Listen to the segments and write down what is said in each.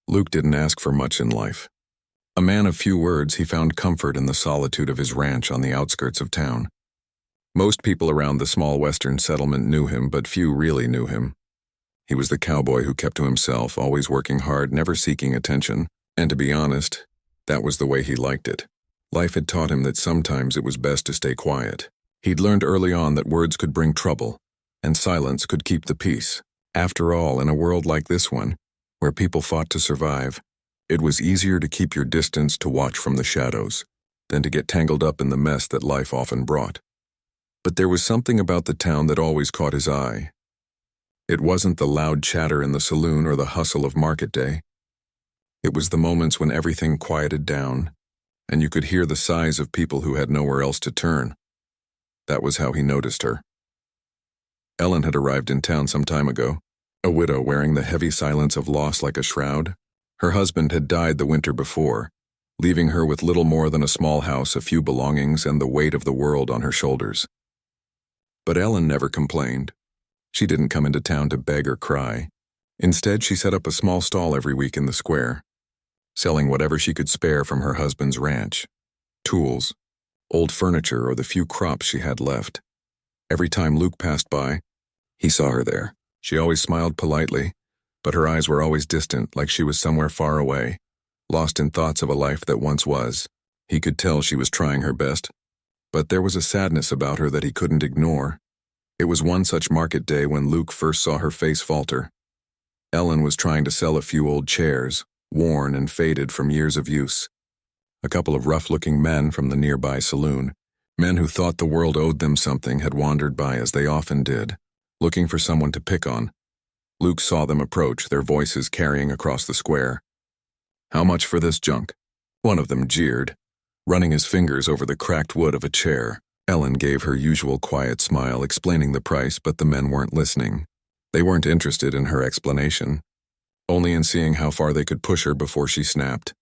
Luke didn't ask for much in life. A man of few words, he found comfort in the solitude of his ranch on the outskirts of town. Most people around the small western settlement knew him, but few really knew him. He was the cowboy who kept to himself, always working hard, never seeking attention, and to be honest, that was the way he liked it. Life had taught him that sometimes it was best to stay quiet. He'd learned early on that words could bring trouble, and silence could keep the peace. After all, in a world like this one, where people fought to survive, it was easier to keep your distance, to watch from the shadows, than to get tangled up in the mess that life often brought. But there was something about the town that always caught his eye. It wasn't the loud chatter in the saloon or the hustle of market day. It was the moments when everything quieted down, and you could hear the sighs of people who had nowhere else to turn. That was how he noticed her. Ellen had arrived in town some time ago, a widow wearing the heavy silence of loss like a shroud. Her husband had died the winter before, leaving her with little more than a small house, a few belongings, and the weight of the world on her shoulders. But Ellen never complained. She didn't come into town to beg or cry. Instead, she set up a small stall every week in the square, selling whatever she could spare from her husband's ranch: tools, old furniture, or the few crops she had left. Every time Luke passed by, he saw her there. She always smiled politely, but her eyes were always distant, like she was somewhere far away, lost in thoughts of a life that once was. He could tell she was trying her best, but there was a sadness about her that he couldn't ignore. It was one such market day when Luke first saw her face falter. Ellen was trying to sell a few old chairs, worn and faded from years of use. A couple of rough-looking men from the nearby saloon, men who thought the world owed them something, had wandered by as they often did, looking for someone to pick on. Luke saw them approach, their voices carrying across the square. "How much for this junk?" one of them jeered, running his fingers over the cracked wood of a chair. Ellen gave her usual quiet smile, explaining the price, but the men weren't listening. They weren't interested in her explanation, only in seeing how far they could push her before she snapped.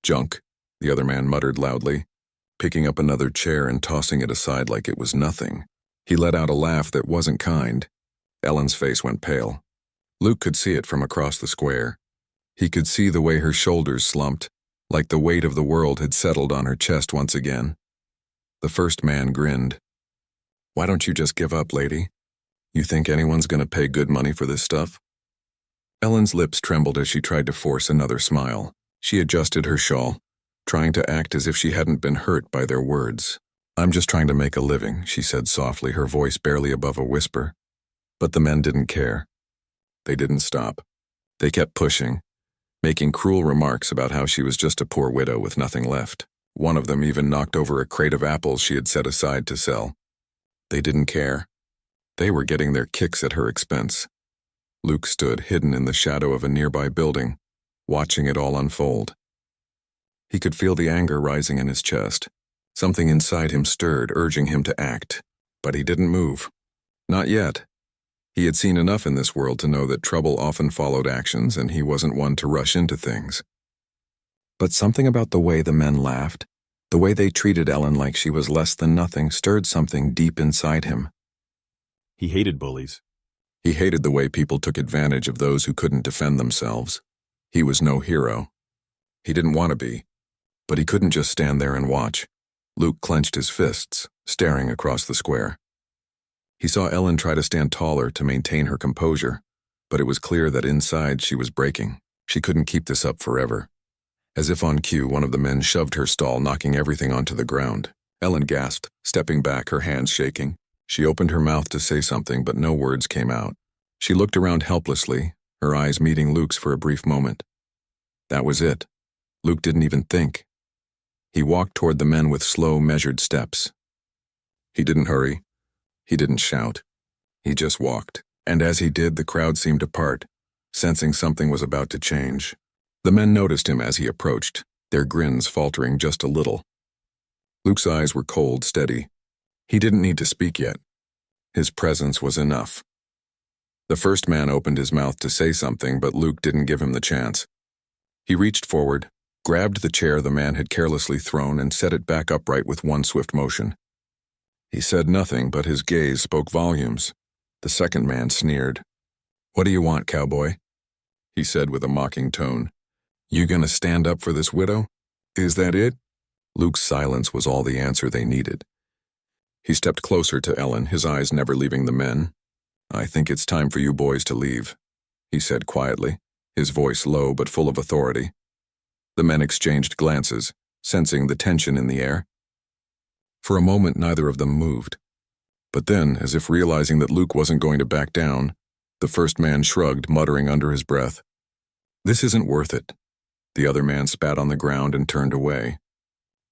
"Junk," the other man muttered loudly, picking up another chair and tossing it aside like it was nothing. He let out a laugh that wasn't kind. Ellen's face went pale. Luke could see it from across the square. He could see the way her shoulders slumped, like the weight of the world had settled on her chest once again. The first man grinned. "Why don't you just give up, lady? You think anyone's going to pay good money for this stuff?" Ellen's lips trembled as she tried to force another smile. She adjusted her shawl, trying to act as if she hadn't been hurt by their words. "I'm just trying to make a living," she said softly, her voice barely above a whisper. But the men didn't care. They didn't stop. They kept pushing, making cruel remarks about how she was just a poor widow with nothing left. One of them even knocked over a crate of apples she had set aside to sell. They didn't care. They were getting their kicks at her expense. Luke stood hidden in the shadow of a nearby building, watching it all unfold. He could feel the anger rising in his chest. Something inside him stirred, urging him to act. But he didn't move. Not yet. He had seen enough in this world to know that trouble often followed actions, and he wasn't one to rush into things. But something about the way the men laughed, the way they treated Ellen like she was less than nothing, stirred something deep inside him. He hated bullies. He hated the way people took advantage of those who couldn't defend themselves. He was no hero. He didn't want to be, but he couldn't just stand there and watch. Luke clenched his fists, staring across the square. He saw Ellen try to stand taller to maintain her composure, but it was clear that inside she was breaking. She couldn't keep this up forever. As if on cue, one of the men shoved her stall, knocking everything onto the ground. Ellen gasped, stepping back, her hands shaking. She opened her mouth to say something, but no words came out. She looked around helplessly, her eyes meeting Luke's for a brief moment. That was it. Luke didn't even think. He walked toward the men with slow, measured steps. He didn't hurry. He didn't shout. He just walked. And as he did, the crowd seemed to part, sensing something was about to change. The men noticed him as he approached, their grins faltering just a little. Luke's eyes were cold, steady. He didn't need to speak yet. His presence was enough. The first man opened his mouth to say something, but Luke didn't give him the chance. He reached forward, grabbed the chair the man had carelessly thrown, and set it back upright with one swift motion. He said nothing, but his gaze spoke volumes. The second man sneered. "What do you want, cowboy?" he said with a mocking tone. You gonna stand up for this widow? Is that it? Luke's silence was all the answer they needed. He stepped closer to Ellen, his eyes never leaving the men. I think it's time for you boys to leave, he said quietly, his voice low but full of authority. The men exchanged glances, sensing the tension in the air. For a moment, neither of them moved. But then, as if realizing that Luke wasn't going to back down, the first man shrugged, muttering under his breath, "This isn't worth it." The other man spat on the ground and turned away.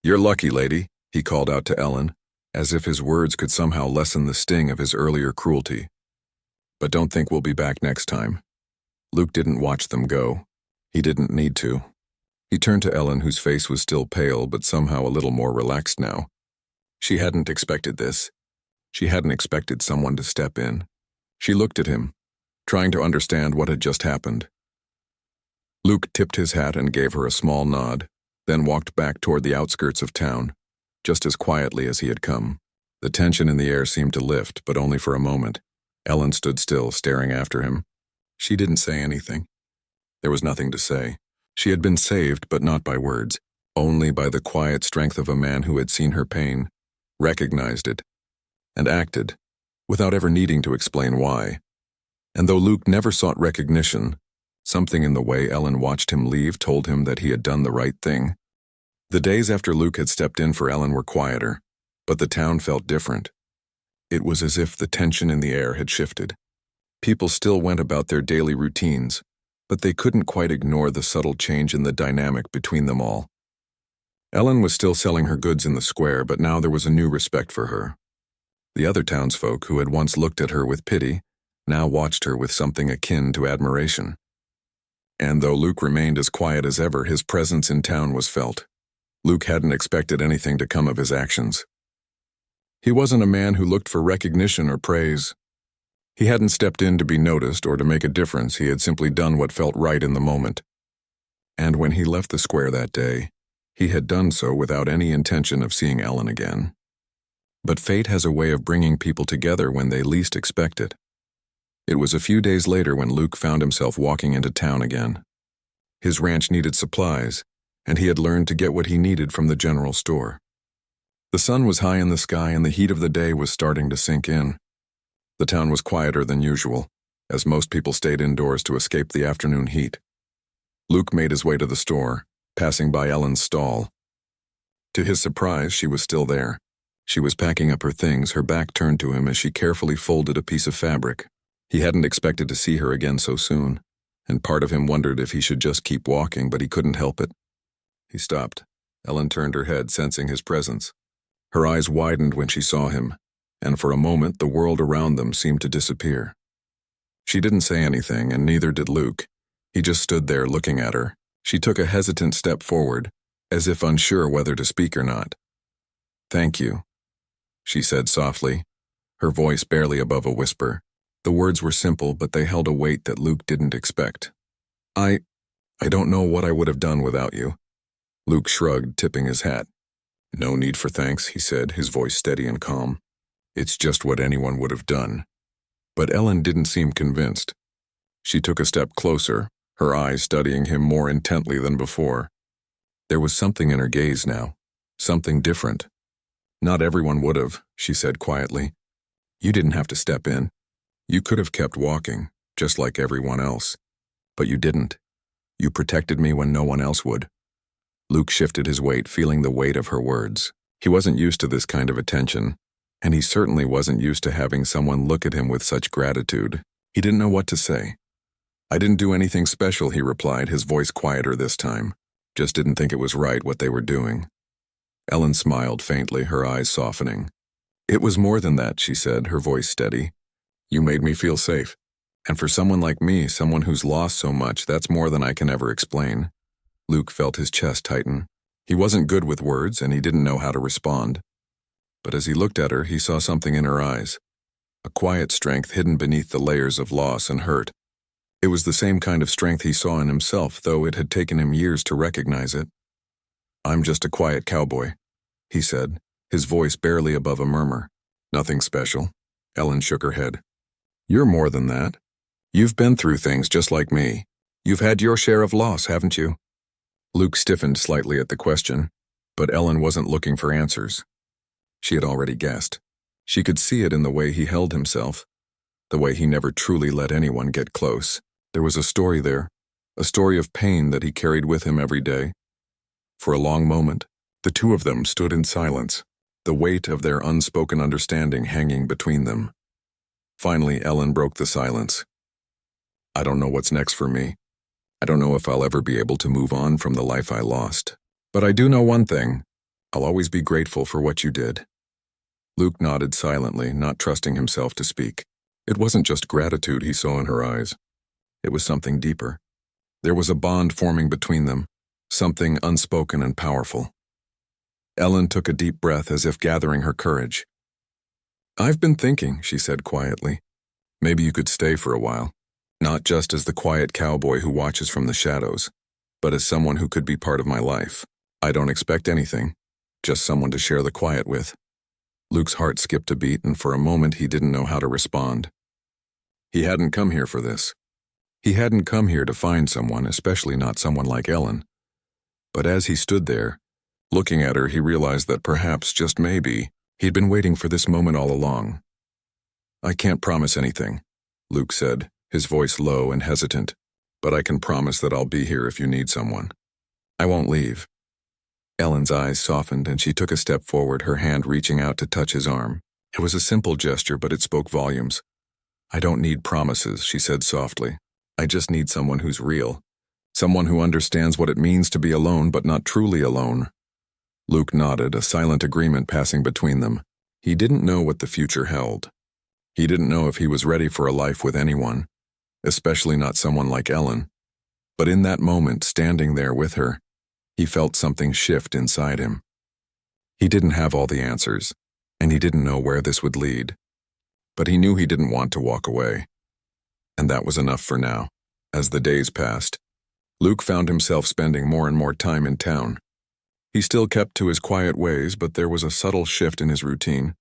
"You're lucky, lady," he called out to Ellen, as if his words could somehow lessen the sting of his earlier cruelty. "But don't think we'll be back next time." Luke didn't watch them go. He didn't need to. He turned to Ellen, whose face was still pale but somehow a little more relaxed now. She hadn't expected this. She hadn't expected someone to step in. She looked at him, trying to understand what had just happened. Luke tipped his hat and gave her a small nod, then walked back toward the outskirts of town, just as quietly as he had come. The tension in the air seemed to lift, but only for a moment. Ellen stood still, staring after him. She didn't say anything. There was nothing to say. She had been saved, but not by words, only by the quiet strength of a man who had seen her pain, recognized it, and acted, without ever needing to explain why. And though Luke never sought recognition, something in the way Ellen watched him leave told him that he had done the right thing. The days after Luke had stepped in for Ellen were quieter, but the town felt different. It was as if the tension in the air had shifted. People still went about their daily routines, but they couldn't quite ignore the subtle change in the dynamic between them all. Ellen was still selling her goods in the square, but now there was a new respect for her. The other townsfolk who had once looked at her with pity now watched her with something akin to admiration. And though Luke remained as quiet as ever, his presence in town was felt. Luke hadn't expected anything to come of his actions. He wasn't a man who looked for recognition or praise. He hadn't stepped in to be noticed or to make a difference. He had simply done what felt right in the moment. And when he left the square that day, he had done so without any intention of seeing Ellen again. But fate has a way of bringing people together when they least expect it. It was a few days later when Luke found himself walking into town again. His ranch needed supplies, and he had learned to get what he needed from the general store. The sun was high in the sky and the heat of the day was starting to sink in. The town was quieter than usual, as most people stayed indoors to escape the afternoon heat. Luke made his way to the store, passing by Ellen's stall. To his surprise, she was still there. She was packing up her things, her back turned to him as she carefully folded a piece of fabric. He hadn't expected to see her again so soon, and part of him wondered if he should just keep walking, but he couldn't help it. He stopped. Ellen turned her head, sensing his presence. Her eyes widened when she saw him, and for a moment the world around them seemed to disappear. She didn't say anything, and neither did Luke. He just stood there looking at her. She took a hesitant step forward, as if unsure whether to speak or not. "Thank you," she said softly, her voice barely above a whisper. The words were simple, but they held a weight that Luke didn't expect. I don't know what I would have done without you." Luke shrugged, tipping his hat. "No need for thanks," he said, his voice steady and calm. "It's just what anyone would have done." But Ellen didn't seem convinced. She took a step closer, her eyes studying him more intently than before. There was something in her gaze now, something different. "Not everyone would have," she said quietly. "You didn't have to step in. You could have kept walking, just like everyone else. But you didn't. You protected me when no one else would." Luke shifted his weight, feeling the weight of her words. He wasn't used to this kind of attention, and he certainly wasn't used to having someone look at him with such gratitude. He didn't know what to say. "I didn't do anything special," he replied, his voice quieter this time. "Just didn't think it was right what they were doing." Ellen smiled faintly, her eyes softening. "It was more than that," she said, her voice steady. "You made me feel safe. And for someone like me, someone who's lost so much, that's more than I can ever explain." Luke felt his chest tighten. He wasn't good with words, and he didn't know how to respond. But as he looked at her, he saw something in her eyes. A quiet strength hidden beneath the layers of loss and hurt. It was the same kind of strength he saw in himself, though it had taken him years to recognize it. "I'm just a quiet cowboy," he said, his voice barely above a murmur. "Nothing special." Ellen shook her head. "You're more than that. You've been through things just like me. You've had your share of loss, haven't you?" Luke stiffened slightly at the question, but Ellen wasn't looking for answers. She had already guessed. She could see it in the way he held himself, the way he never truly let anyone get close. There was a story there, a story of pain that he carried with him every day. For a long moment, the two of them stood in silence, the weight of their unspoken understanding hanging between them. Finally, Ellen broke the silence. "I don't know what's next for me. I don't know if I'll ever be able to move on from the life I lost. But I do know one thing. I'll always be grateful for what you did." Luke nodded silently, not trusting himself to speak. It wasn't just gratitude he saw in her eyes. It was something deeper. There was a bond forming between them, something unspoken and powerful. Ellen took a deep breath as if gathering her courage. "I've been thinking," she said quietly. "Maybe you could stay for a while. Not just as the quiet cowboy who watches from the shadows, but as someone who could be part of my life. I don't expect anything, just someone to share the quiet with." Luke's heart skipped a beat, and for a moment he didn't know how to respond. He hadn't come here for this. He hadn't come here to find someone, especially not someone like Ellen. But as he stood there, looking at her, he realized that perhaps, just maybe, he'd been waiting for this moment all along. "I can't promise anything," Luke said, his voice low and hesitant, "but I can promise that I'll be here if you need someone. I won't leave." Ellen's eyes softened and she took a step forward, her hand reaching out to touch his arm. It was a simple gesture, but it spoke volumes. "I don't need promises," she said softly. "I just need someone who's real. Someone who understands what it means to be alone but not truly alone." Luke nodded, a silent agreement passing between them. He didn't know what the future held. He didn't know if he was ready for a life with anyone, especially not someone like Ellen. But in that moment, standing there with her, he felt something shift inside him. He didn't have all the answers, and he didn't know where this would lead. But he knew he didn't want to walk away. And that was enough for now. As the days passed, Luke found himself spending more and more time in town. He still kept to his quiet ways, but there was a subtle shift in his routine.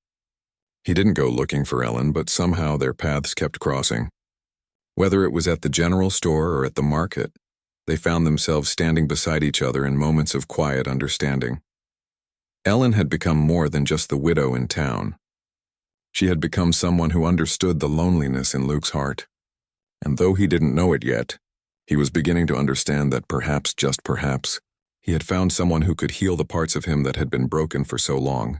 He didn't go looking for Ellen, but somehow their paths kept crossing. Whether it was at the general store or at the market, they found themselves standing beside each other in moments of quiet understanding. Ellen had become more than just the widow in town. She had become someone who understood the loneliness in Luke's heart. And though he didn't know it yet, he was beginning to understand that perhaps, just perhaps, he had found someone who could heal the parts of him that had been broken for so long.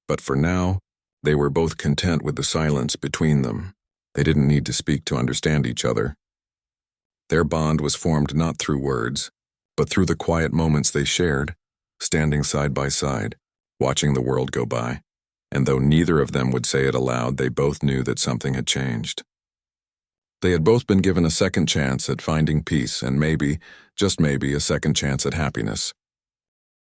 But for now, they were both content with the silence between them. They didn't need to speak to understand each other. Their bond was formed not through words, but through the quiet moments they shared, standing side by side, watching the world go by. And though neither of them would say it aloud, they both knew that something had changed. They had both been given a second chance at finding peace and maybe, just maybe, a second chance at happiness.